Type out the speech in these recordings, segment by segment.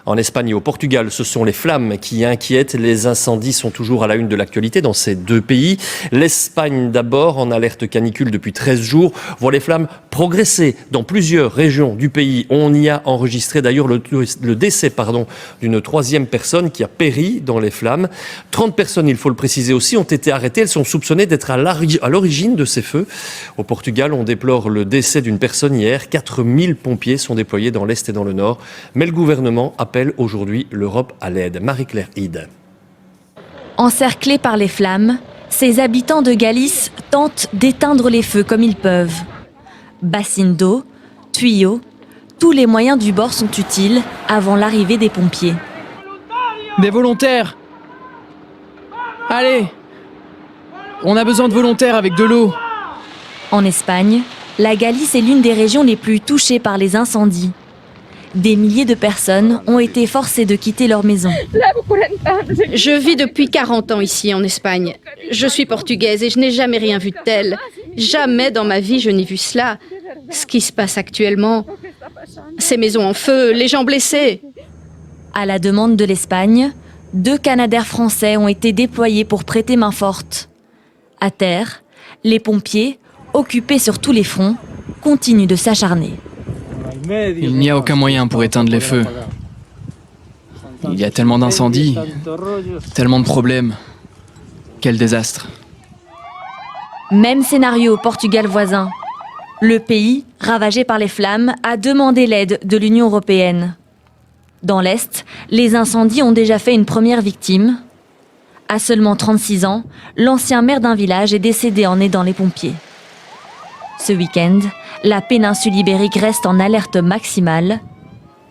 En Espagne et au Portugal, ce sont les flammes qui inquiètent. Les incendies sont toujours à la une de l'actualité dans ces deux pays. L'Espagne d'abord, en alerte canicule depuis 13 jours, voit les flammes progresser dans plusieurs régions du pays. On y a enregistré d'ailleurs le décès d'une troisième personne qui a péri dans les flammes. 30 personnes, il faut le préciser aussi, ont été arrêtées. Elles sont soupçonnées d'être à l'origine de ces feux. Au Portugal, on déplore le décès d'une personne hier. 4000 pompiers sont déployés dans l'Est et dans le Nord. Mais le gouvernement appelle aujourd'hui l'Europe à l'aide. Marie-Claire Hide. Encerclés par les flammes, ces habitants de Galice tentent d'éteindre les feux comme ils peuvent. Bassines d'eau, tuyaux, tous les moyens du bord sont utiles avant l'arrivée des pompiers. Des volontaires! Allez! On a besoin de volontaires avec de l'eau. En Espagne, la Galice est l'une des régions les plus touchées par les incendies. Des milliers de personnes ont été forcées de quitter leur maison. Je vis depuis 40 ans ici en Espagne. Je suis portugaise et je n'ai jamais rien vu de tel. Jamais dans ma vie je n'ai vu cela. Ce qui se passe actuellement, ces maisons en feu, les gens blessés. À la demande de l'Espagne, 2 Canadair français ont été déployés pour prêter main forte. À terre, les pompiers, occupés sur tous les fronts, continuent de s'acharner. Il n'y a aucun moyen pour éteindre les feux. Il y a tellement d'incendies, tellement de problèmes. Quel désastre. Même scénario au Portugal voisin. Le pays, ravagé par les flammes, a demandé l'aide de l'Union européenne. Dans l'Est, les incendies ont déjà fait une première victime. À seulement 36 ans, l'ancien maire d'un village est décédé en aidant les pompiers. Ce week-end, la péninsule ibérique reste en alerte maximale.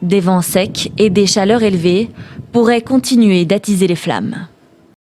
Des vents secs et des chaleurs élevées pourraient continuer d'attiser les flammes.